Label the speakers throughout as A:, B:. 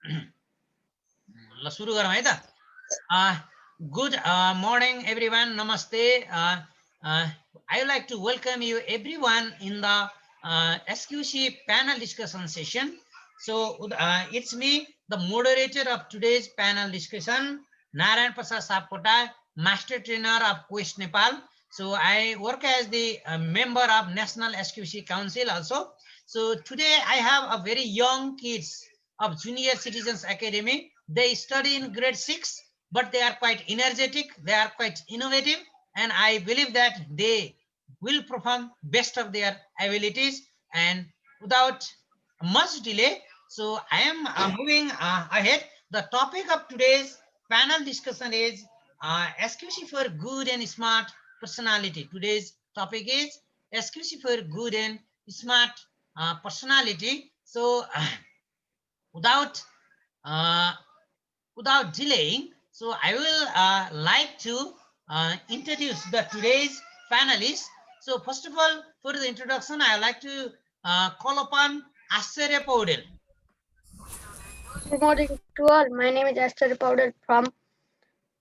A: ल सुरु गरौँ है त Good morning everyone. Namaste. I would like to welcome you everyone in the SQC panel discussion session. So it's me, the moderator of today's panel discussion, Narayan Prasad Sapkota, master trainer of Quest Nepal. So I work as the member of National SQC Council also. So today I have a very young kids of Junior Citizens Academy. They study in grade 6, but they are quite energetic, they are quite innovative, and I believe that they will perform best of their abilities. And without much delay, so I am moving ahead. The topic of today's panel discussion is SQC for good and smart personality. Today's topic is SQC for good and smart personality. So without uh, without delaying, so I will like to introduce the today's panelists. So first of all, for the introduction, I like to call upon Ashwarya Paudel.
B: Good morning to all. My name is Esther Powder from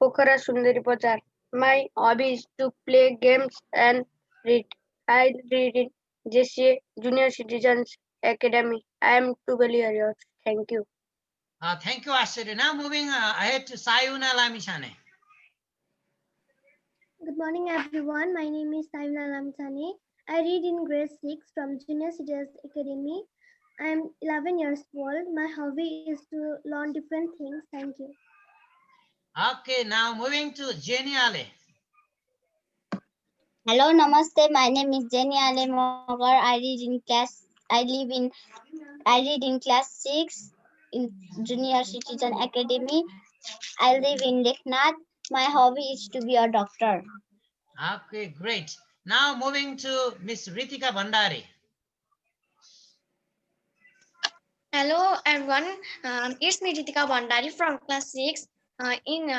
B: Pokhara Sundari Bazar. My hobby is to play games and read. I read in JCA Junior Citizens Academy. I am 12 years. Thank you.
A: Thank you, Ashwarya. Now moving ahead to Sayuna Lamishane.
C: Good morning, everyone. My name is Saimna Lamchani. I read in grade 6 from Junior Citizens Academy. I am 11 years old. My hobby is to learn different things. Thank you.
A: Okay, now moving to Jenny Ale.
D: Hello, namaste. My name is Jenny Ale Mogar. I read in class 6 in Junior Citizen Academy. I live in Leknath. My hobby is to be a doctor.
A: Okay, great. Now moving to Miss Ritika Bhandari.
E: Hello everyone, it's me Ritika Bhandari from class 6 in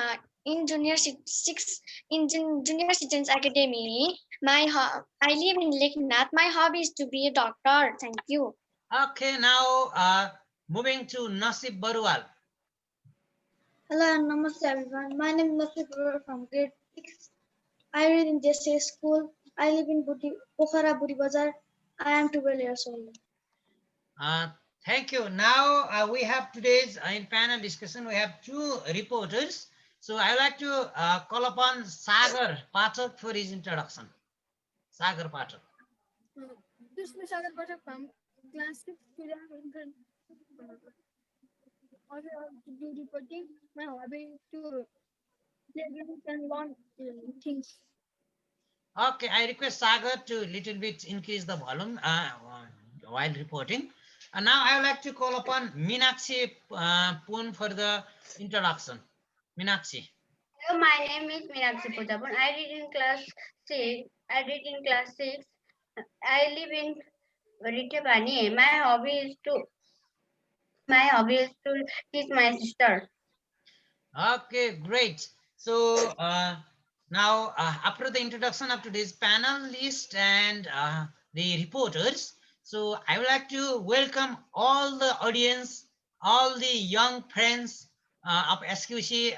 E: Junior 6 in Junior Citizens Academy. I live in Leknath. My hobby is to be a doctor. Thank you.
A: Okay, now moving to Nasib Barwal.
F: Hello and namaste everyone. My name is Nasib Barwal from grade 6. I read in JSA school. I live in Pokhara Budi Bazar. I am 12 years old.
A: Thank you. Now we have today's in panel discussion. We have two reporters. So I would like to call upon Sagar Pathak for his introduction. Sagar Pathak.
F: This is Sagar Pathak from class 6. Also, to do reporting. My hobby is to play games and learn things.
A: Okay, I request Sagar to little bit increase the volume while reporting. And now I would like to call upon Meenakshi Poon for the introduction. Meenakshi.
B: Hello, my name is Meenakshi Pujapun. I read in class 6. I live in Ritebani. My hobby is to teach my sister.
A: Okay, great. So now after the introduction of today's panelists and the reporters, so I would like to welcome all the audience, all the young friends of SQC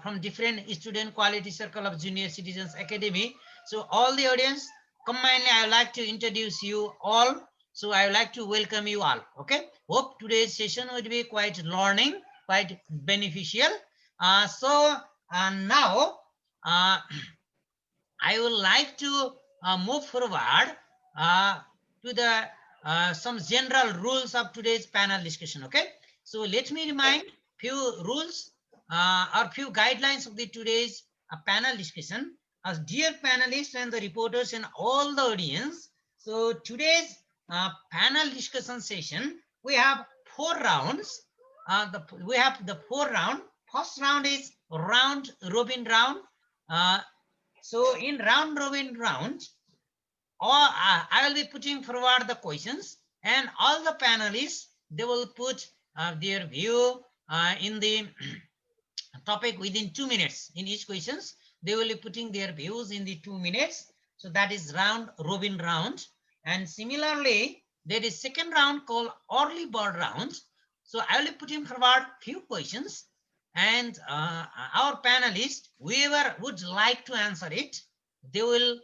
A: from different student quality circle of Junior Citizens Academy. So all the audience, combinedly I would like to introduce you all. So I would like to welcome you all. Okay, hope today's session would be quite learning, quite beneficial. Now I would like to move forward to the some general rules of today's panel discussion. Okay, so let me remind few rules or few guidelines of the today's panel discussion. As dear panelists and the reporters and all the audience, so today's panel discussion session, we have 4 rounds. We have the 4 round. First round is round robin round. So in round robin round, I will be putting forward the questions, and all the panelists, they will put their view in the topic within 2 minutes. In each questions, they will be putting their views in the 2 minutes. So that is round robin round. And similarly, there is second round called early bird round. So I will put him forward few questions, and our panelists, whoever would like to answer it, they will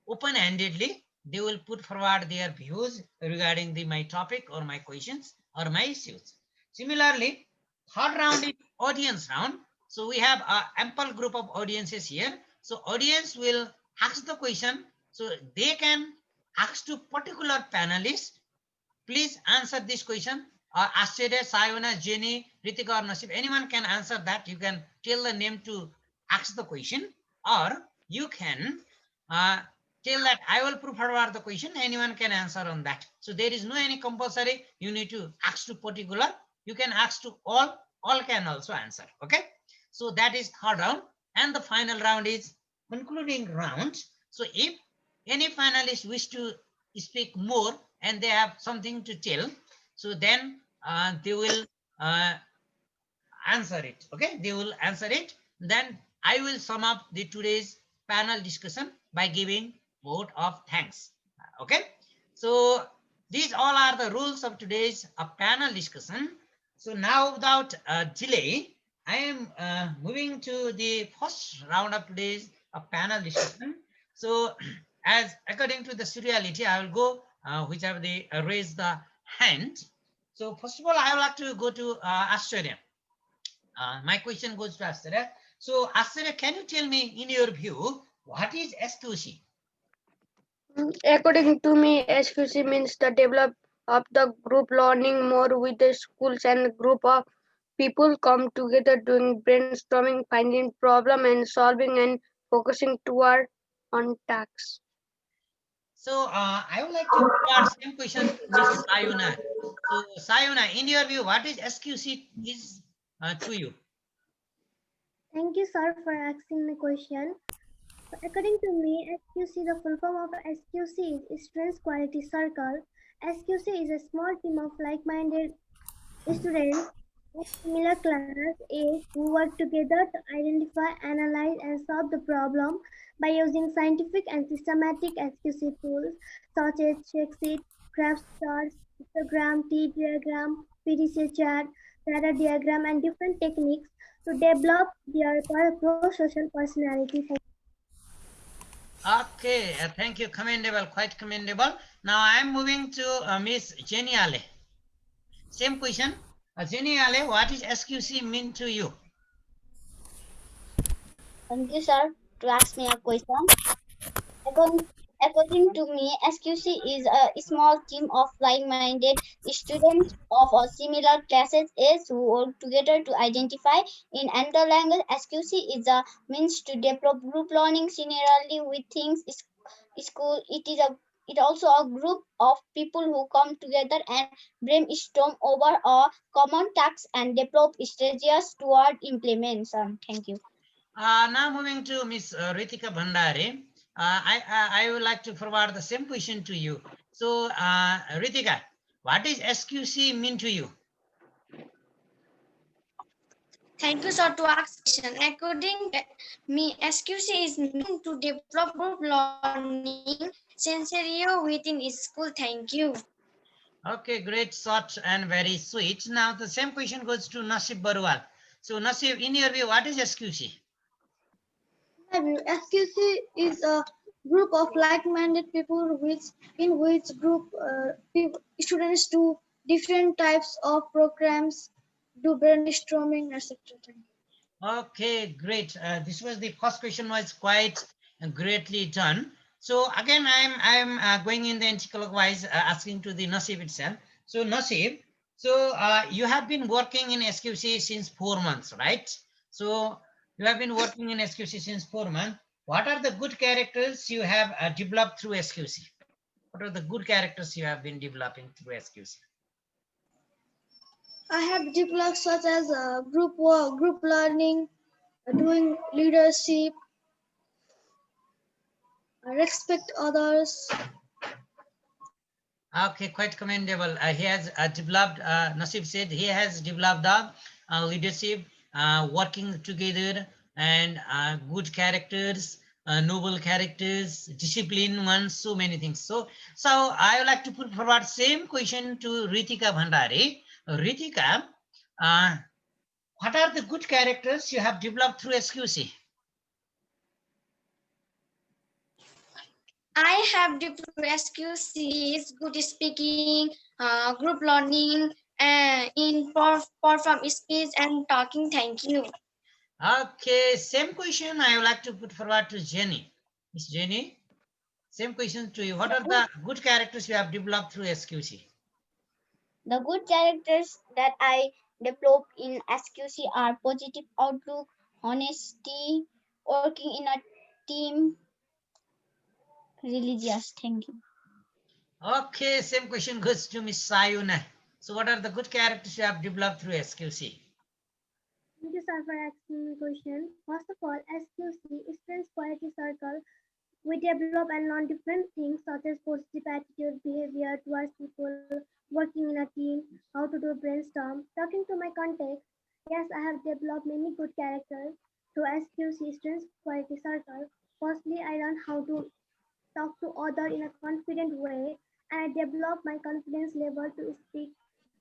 A: open-handedly, they will put forward their views regarding my topic or my questions or my issues. Similarly, third round is audience round. So we have an ample group of audiences here. So audience will ask the question. So they can ask to particular panelists, please answer this question. Ashchirya, Sayona, Jenny, Ritika or Nasib, anyone can answer that. You can tell the name to ask the question, or you can tell that I will put forward the question. Anyone can answer on that. So there is no any compulsory. You need to ask to particular. You can ask to all. All can also answer. Okay. So that is third round, and the final round is concluding round. So if any finalist wish to speak more and they have something to tell, so then they will answer it. Okay, they will answer it. Then I will sum up the today's panel discussion by giving vote of thanks. Okay, so these all are the rules of today's panel discussion. So now, without delay, I am moving to the first round of today's panel discussion. So as according to the seriality, I will go whichever they raise the hand. So first of all, I would like to go to Ashchirya. My question goes to Ashchirya. So Ashchirya, can you tell me, in your view, what is SQC?
B: According to me, SQC means the develop of the group learning more with the schools and group of people come together doing brainstorming, finding problem and solving and focusing toward on tasks.
A: So I would like to ask same question to Miss Sayona. So Sayona, in your view, what is SQC is to you?
C: Thank you, sir, for asking the question. So according to me, SQC, the full form of SQC is Students Quality Circle. SQC is a small team of like-minded students of similar class age who work together to identify, analyze, and solve the problem by using scientific and systematic SQC tools such as Checksheet, graph charts, histogram, T-diagram, PDCA chart, ladder diagram, and different techniques to develop their pro-social personality.
A: Okay, thank you. Commendable, quite commendable. Now I am moving to Miss Jenny Ale. Same question. Jenny Ale, what is SQC mean to you?
D: Thank you, sir, to ask me a question. According to me, SQC is a small team of like-minded students of a similar classes age who work together to identify in another language. SQC is a means to develop group learning similarly with things school. It also a group of people who come together and brainstorm over a common task and develop strategies toward implementation. Thank you.
A: Now moving to Miss Ritika Bhandari. I would like to forward the same question to you. So Ritika, what is SQC mean to you?
E: Thank you, sir, to ask question. According to me, SQC is meant to develop group learning scenario within school. Thank you.
A: Okay, great, short and very sweet. Now the same question goes to Nasib Barwal. So Nasib, in your view, what is SQC?
F: SQC is a group of like-minded people in which group students do different types of programs, do brainstorming, etc.
A: Okay, great. This was the first question, was quite greatly done. So again, I'm going in the anti-clockwise, asking to the Nasib itself. So Nasib, so you have been working in SQC since 4 months, right? So you have been working in SQC since 4 months. What are the good characters you have developed through SQC? What are the good characters you have been developing through SQC?
F: I have developed such as group work, group learning, doing leadership, respect others.
A: Okay, quite commendable. He has developed, Nasib said he has developed the leadership, working together, and good characters, noble characters, discipline ones, so many things. So I would like to put forward same question to Ritika Bhandari. Ritika, what are the good characters you have developed through SQC?
E: I have developed SQCs, good speaking, group learning, and in perform speech and talking. Thank you.
A: Okay, same question I would like to put forward to Jenny. Miss Jenny, same question to you. What are the good characters you have developed through SQC?
D: The good characters that I develop in SQC are positive outlook, honesty, working in a team, religious. Thank you.
A: Okay, same question goes to Miss Sayuna. So what are the good characters you have developed through SQC?
C: Thank you, sir, for asking me question. First of all, SQC, Students Quality Circle, we develop and learn different things such as positive attitude, behavior towards people, working in a team, how to do brainstorm. Talking to my context, yes, I have developed many good characters through SQC, Students Quality Circle. Firstly, I learned how to talk to others in a confident way, and I developed my confidence level to speak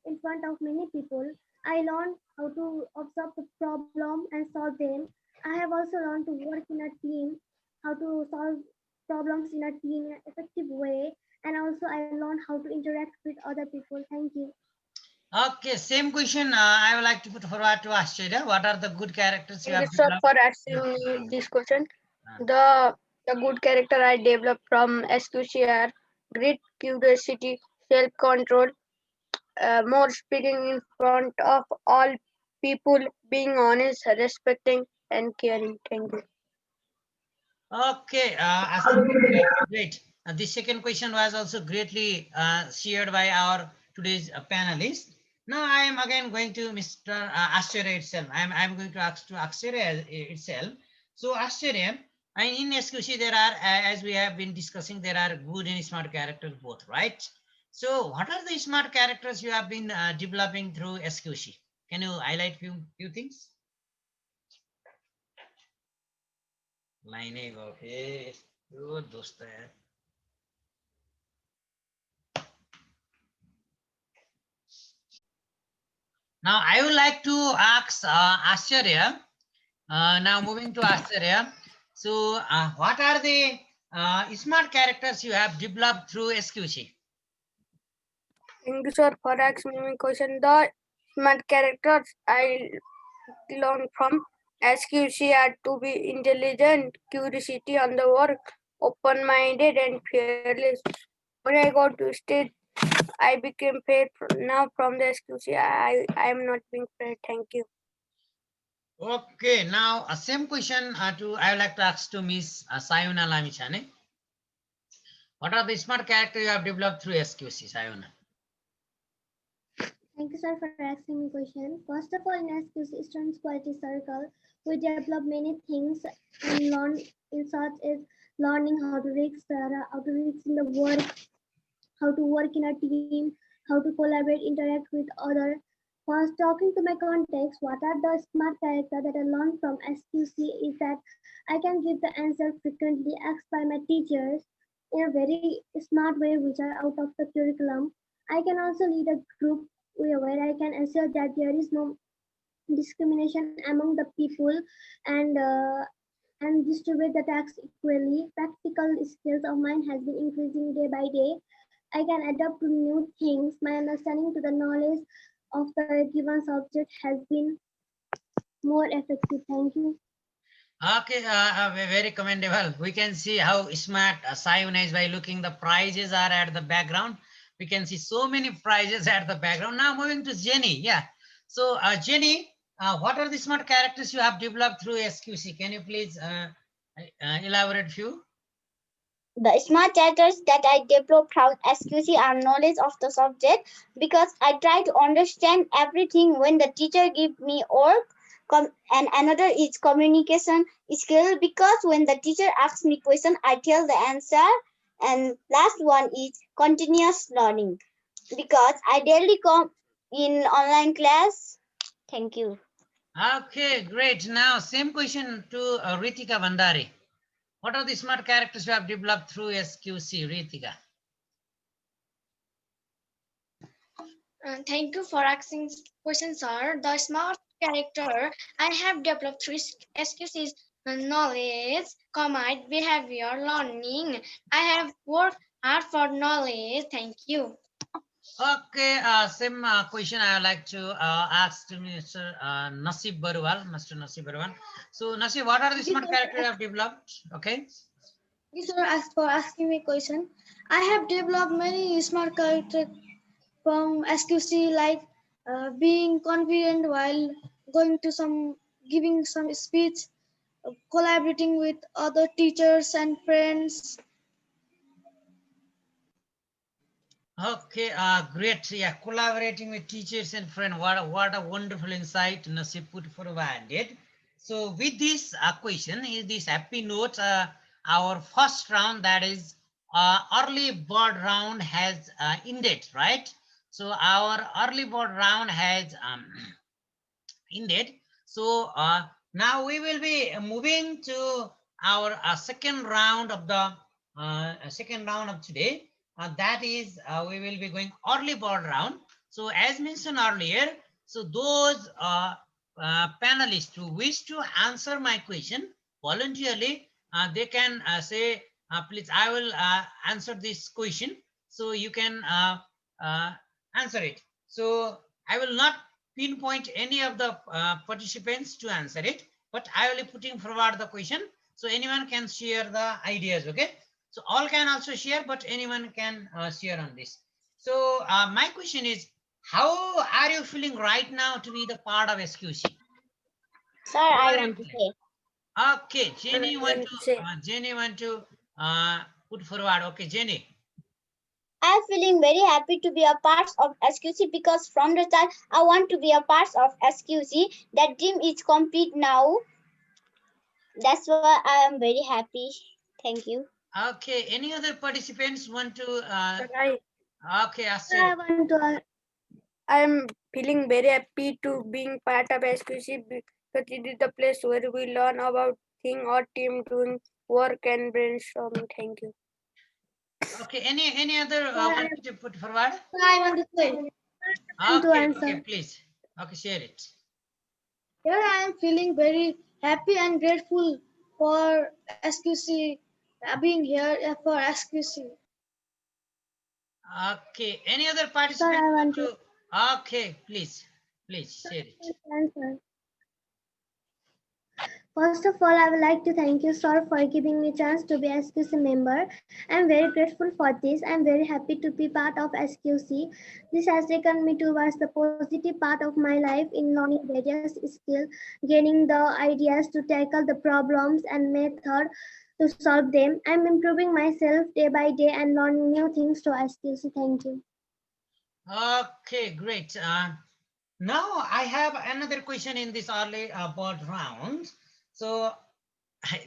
C: in front of many people. I learned how to observe the problem and solve them. I have also learned to work in a team, how to solve problems in a team in an effective way, and also I learned how to interact with other people. Thank you.
A: Okay, same question I would like to put forward to Ashcharya. What are the good characters you
B: Thank you,
A: have
B: sir,
A: developed?
B: for asking me this question. The good character I developed from SQCR, great curiosity, self-control, more speaking in front of all people, being honest, respecting, and caring. Thank you.
A: Okay, great, great. The second question was also greatly shared by our today's panelist. Now I am again going to Mr. Ashcharya itself. I'm going to ask to Ashcharya itself. So Ashcharya, in SQC there are, as we have been discussing, there are good and smart characters both, right? So what are the smart characters you have been developing through SQC? Can you highlight few things? Line ही गो हे यो दोस्त है Now I would like to ask Ashcharya. Now moving to Ashcharya. So what are the smart characters you have developed through SQC?
B: Thank you, sir, for asking me question. The smart characters I learned from SQC are to be intelligent, curiosity on the work, open-minded, and fearless. When I got to stage, I became fair. Now from the SQC, I am not being fair. Thank you.
A: Okay, now same question I would like to ask to Miss Sayuna Lamichane. What are the smart characters you have developed through SQC, Sayuna?
C: Thank you, sir, for asking me question. First of all, in SQC Students Quality Circle, we develop many things and learn in such as learning how to risk in the work, how to work in a team, how to collaborate, interact with others. First, talking to my context, what are the smart characters that I learned from SQC is that I can give the answer frequently asked by my teachers in a very smart way, which are out of the curriculum. I can also lead a group where I can ensure that there is no discrimination among the people and distribute the tax equally. Practical skills of mine has been increasing day by day. I can adapt to new things. My understanding to the knowledge of the given subject has been more effective. Thank you.
A: Okay, very commendable. We can see how smart Sayuna is by looking the prizes are at the background. We can see so many prizes at the background. Now moving to Jenny. Yeah. So Jenny, what are the smart characters you have developed through SQC? Can you please elaborate few?
D: The smart characters that I developed through SQC are knowledge of the subject because I try to understand everything when the teacher gives me work. And another is communication skill because when the teacher asks me question, I tell the answer. And last one is continuous learning because I daily come in online class. Thank you.
A: Okay, great. Now same question to Ritika Bandari. What are the smart characters you have developed through SQC, Ritika?
E: Thank you for asking question, sir. The smart character I have developed through SQC's knowledge, combined behavior, learning. I have worked hard for knowledge. Thank you.
A: Okay, same question I would like to ask to Mr. Nasib Barwal, Mr. Nasib Barwal. So, Nasib, what are the smart character you have developed? Okay.
F: Thank you, sir, for asking me question. I have developed many smart character from SQC, like being confident while going to some giving some speech, collaborating with other teachers and friends.
A: Okay, great. Yeah, collaborating with teachers and friends. What a wonderful insight Nasib put forward. So, with this question, is this happy note, our first round, that is early bird round, has ended, right? So, our early bird round has ended. So now we will be moving to our second round of today. That is, we will be going early bird round. So as mentioned earlier, so those panelists who wish to answer my question voluntarily, they can say, please, I will answer this question. So you can answer it. So I will not pinpoint any of the participants to answer it, but I will be putting forward the question, so anyone can share the ideas. Okay, so all can also share, but anyone can share on this. So my question is, how are you feeling right now to be the part of SQC?
D: Sir,
A: How
D: I
A: are you
D: want to
A: feeling?
D: say.
A: Okay, Jenny want to
B: Say,
A: put forward. Okay, Jenny.
D: I'm feeling very happy to be a part of SQC because from the start I want to be a part of SQC. That dream is complete now. That's why I am very happy. Thank you.
A: Okay, any other participants want to okay,
B: I
A: Asher.
B: want to. I am feeling very happy to being part of SQC because it is the place where we learn about thing or team doing work and brainstorming. Thank you.
A: Okay, any other
F: I,
A: want to put forward?
F: I want to say,
C: And to
A: Okay, okay,
C: answer.
A: please. Okay, share it.
F: here I am feeling very happy and grateful for SQC, being here for SQC.
A: Okay, any other
C: Sir,
A: participant
C: I
A: want
C: want to
A: to? Okay, please share it.
C: answer. First of all, I would like to thank you, sir, for giving me chance to be SQC member. I'm very grateful for this. I'm very happy to be part of SQC. This has taken me towards the positive part of my life in learning various skills, gaining the ideas to tackle the problems and method to solve them. I'm improving myself day by day and learning new things to SQC. Thank you.
A: Okay, great. Now I have another question in this early board round. So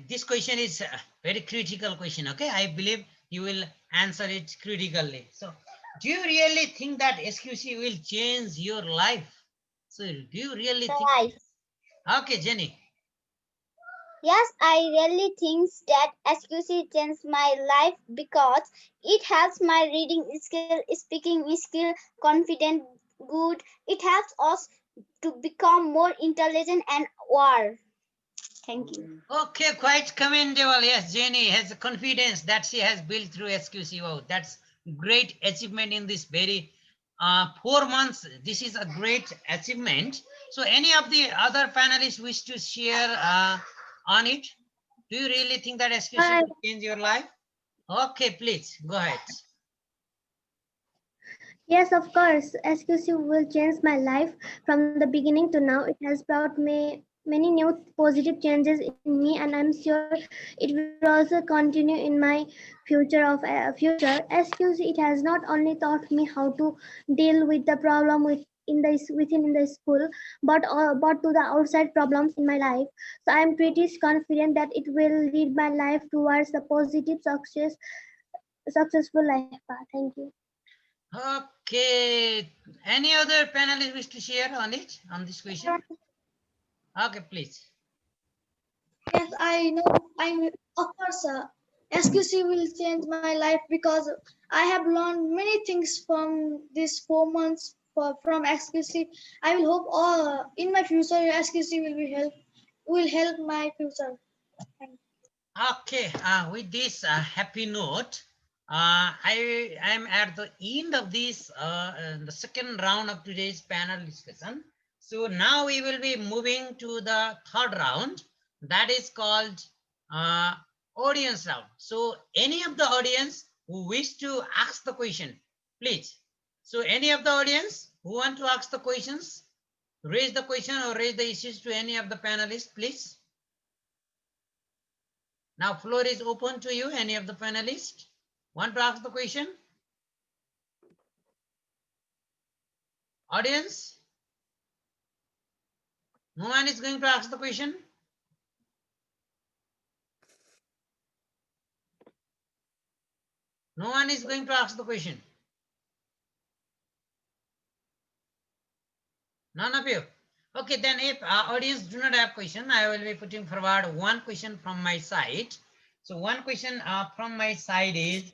A: this question is a very critical question. Okay, I believe you will answer it critically. So, do you really think that SQC will change your life? So, do you really think?
D: Right.
A: Okay, Jenny.
D: Yes, I really think that SQC changed my life because it helps my reading skill, speaking skill, confident, good. It helps us to become more intelligent and aware. Thank you.
A: Okay, quite commendable. Yes, Jenny has confidence that she has built through SQC. Wow, that's great achievement in this very 4 months. This is a great achievement. So, any of the other panelists wish to share on it? Do you really think that SQC will change your life? Okay, please go ahead.
C: Yes, of course. SQC will change my life from the beginning to now. It has brought me many new positive changes in me, and I'm sure it will also continue in my future. SQC, it has not only taught me how to deal with the problem within in the school, but to the outside problems in my life. So I'm pretty confident that it will lead my life towards the positive successful life path. Thank you.
A: Okay, any other panelists wish to share on it, on this question? Okay, please.
F: Yes, I know. Of course, SQC will change my life because I have learned many things from these 4 months from SQC. I will hope all in my future SQC will help my future. Thank you.
A: Okay, with this happy note, I am at the end of this the second round of today's panel discussion. So now we will be moving to the third round, that is called audience round. So any of the audience who wish to ask the question, please. So any of the audience who want to ask the questions, raise the question or raise the issues to any of the panelists, please. Now floor is open to you, any of the panelists. Want to ask the question? Audience? No one is going to ask the question? No one is going to ask the question? None of you? Okay, then if audience do not have question, I will be putting forward one question from my side. So one question from my side is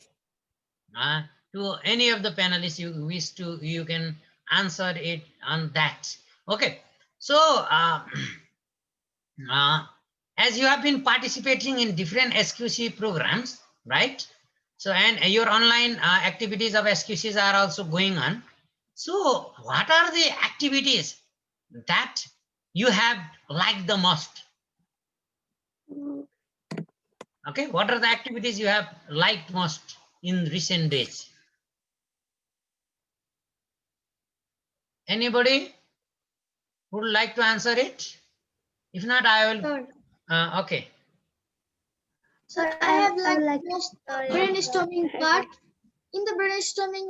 A: to any of the panelists you wish to, you can answer it on that. Okay, so as you have been participating in different SQC programs, right? So, and your online activities of SQCs are also going on. So, what are the activities that you have liked the most? Okay, what are the activities you have liked most in recent days? Anybody would like to answer it? If not, I will.
F: Sir,
A: Okay.
F: sir, I have
C: I
F: like
C: like
F: most brainstorming part. In the brainstorming,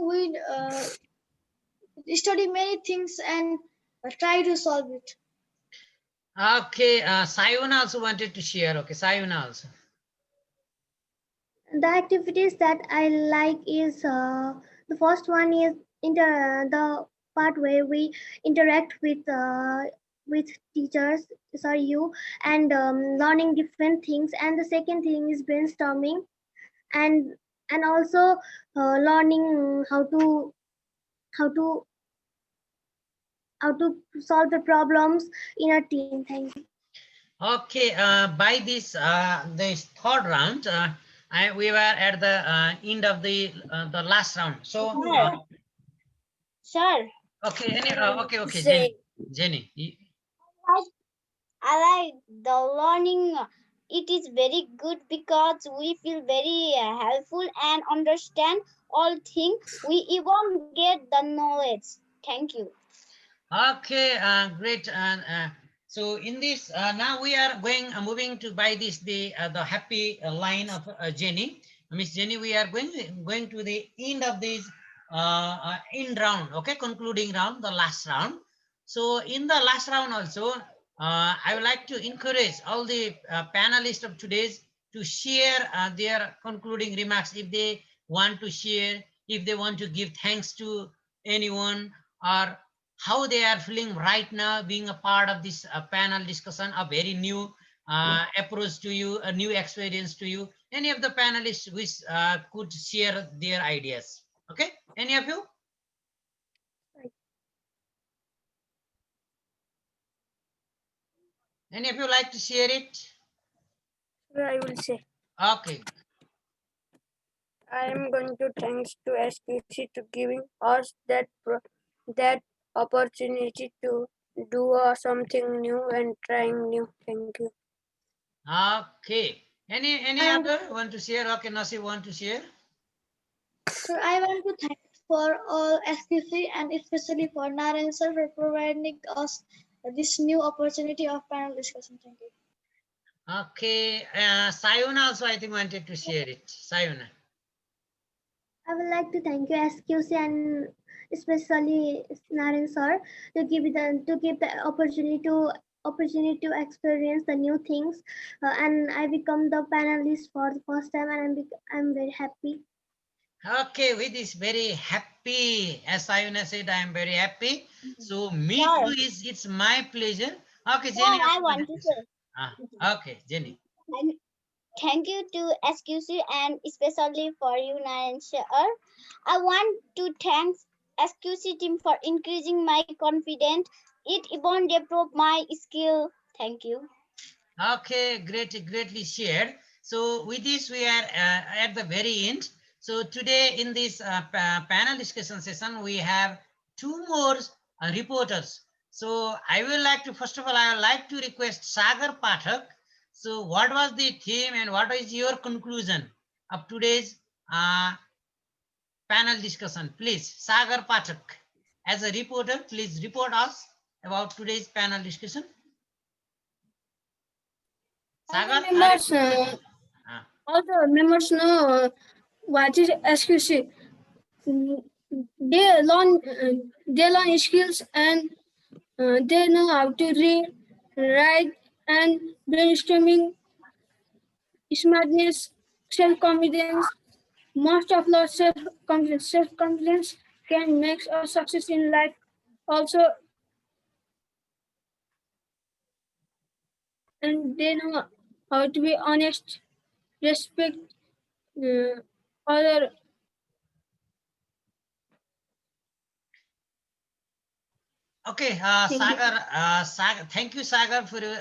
F: we study many things and try to solve it.
A: Okay, Sayuna also wanted to share. Okay, Sayuna also.
C: the activities that I like is the first one is the part where we interact with teachers, sorry you, and learning different things. And the second thing is brainstorming, and also learning how to how to solve the problems in a team. Thank you.
A: Okay, by this third round, we were at the end of the last round. So,
D: Sir,
A: okay, okay,
D: Say-
A: Jenny.
D: I like the learning. It is very good because we feel very helpful and understand all things. We even get the knowledge. Thank you.
A: Okay, great. So in this, now we are moving to by this the happy line of Jenny, Miss Jenny. We are going to the end of this end round. Okay, concluding round, the last round. So in the last round also, I would like to encourage all the panelists of today's to share their concluding remarks if they want to share, if they want to give thanks to anyone, or how they are feeling right now being a part of this panel discussion, a very new approach to you, a new experience to you. Any of the panelists which could share their ideas? Okay, any of you? Any of you like to share it?
B: I will say.
A: Okay.
B: I am going to thanks to SQC to giving us that opportunity to do something new and trying new. Thank you.
A: Okay. Any
F: I-
A: other want to share? Okay, Nasi want to share?
F: Sir, I want to thank for all SQC and especially for Narayan sir for providing us this new opportunity of panel discussion. Thank you.
A: Okay. Sayuna also I think wanted to share it. Sayuna.
C: I would like to thank you SQC and especially Naren sir to give the opportunity to experience the new things, and I become the panelist for the first time, and I'm very happy.
A: Okay, with this very happy, as Sayuna said, I am very happy. So me
D: Sir.
A: too it's my pleasure. Okay,
D: Sir,
A: Jenny.
D: I
A: also
D: want
A: wanted
D: to
A: to
D: say
A: Okay, Jenny.
D: thank you to SQC and especially for you, Narayan sir. I want to thank SQC team for increasing my confidence. It even developed my skill. Thank you.
A: Okay, greatly shared. So with this, we are at the very end. So today in this panel discussion session, we have two more reporters. So I will like to, first of all, I would like to request Sagar Pathak. So what was the theme and what is your conclusion of today's panel discussion? Please, Sagar Pathak, as a reporter, please report us about today's panel discussion. Sagar,
B: Members,
A: Ah.
B: all the members know what is SQC. They learn skills and they know how to read, write, and brainstorming, smartness, self-confidence. Most of our self-confidence can make us success in life. Also, and they know how to be honest, respect other.
A: Okay,
B: Thank you.
A: Sagar, thank you, Sagar, for your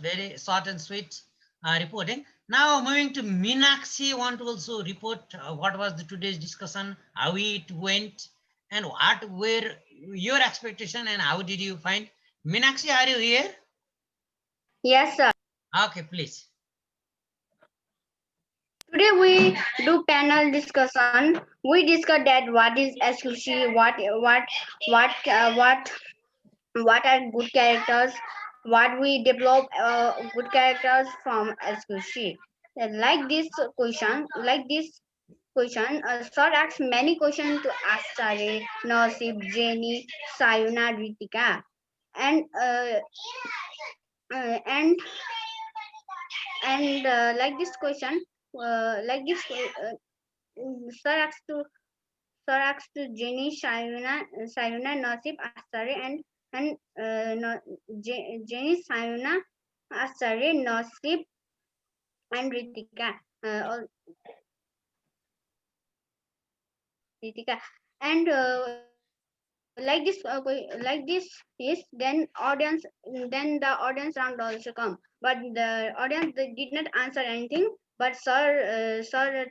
A: very short and sweet reporting. Now moving to Meenakshi, want to also report what was the today's discussion, how it went, and what were your expectation, and how did you find? Meenakshi, are you here?
B: Yes, sir.
A: Okay, please.
B: Today we do panel discussion. We discuss that what is SQC, what are good characters, what we develop good characters from SQC. Like this question, Sir asked many questions to Astare, Nasib, Jenny, Sayuna, Ritika, and uh, and like this question, Sir asked to Jenny, Sayuna, Nasib, Astare, Jenny, Sayuna, Astare, Nasib, and Ritika. Ritika. And like this is then the audience round also come, but the audience they did not answer anything, but sir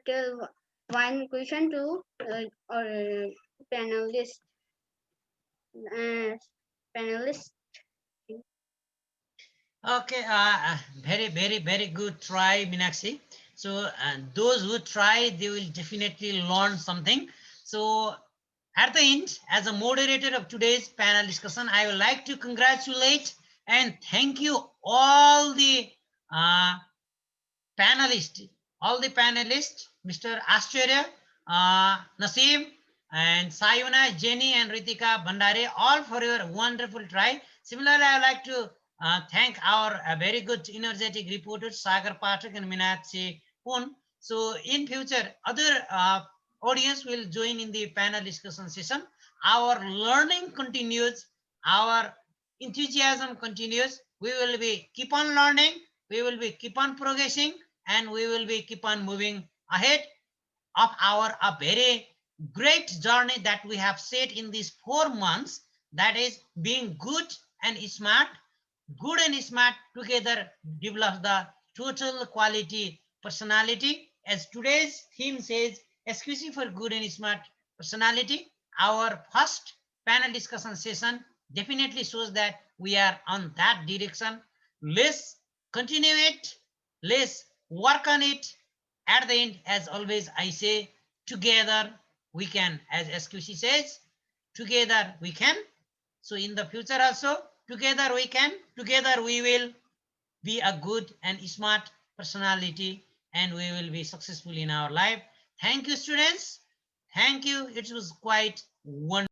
B: tell one question to or panelist uh, panelist.
A: Okay, very good try, Meenakshi. So those who try, they will definitely learn something. So at the end, as a moderator of today's panel discussion, I would like to congratulate and thank you uh, panelists, all the panelists, Mr. Ascharya, Naseem, and Sayuna, Jenny, and Ritika Bandare, all for your wonderful try. Similarly, I would like to thank our very good energetic reporters, Sagar Pathak and Meenakshi Pun. So in future, other audience will join in the panel discussion session. Our learning continues, our enthusiasm continues. We will be keep on learning, we will be keep on progressing, and we will be keep on moving ahead of our a very great journey that we have set in these 4 months, that is being good and smart. Good and smart together develop the total quality personality. As today's theme says, SQC for good and smart personality. Our first panel discussion session definitely shows that we are on that direction. Let's continue it. Let's work on it. At the end, as always, I say, together we can, as SQC says, together we can. So in the future also, together we can, together we will be a good and smart personality, and we will be successful in our life. Thank you, students. Thank you. It was quite wonderful.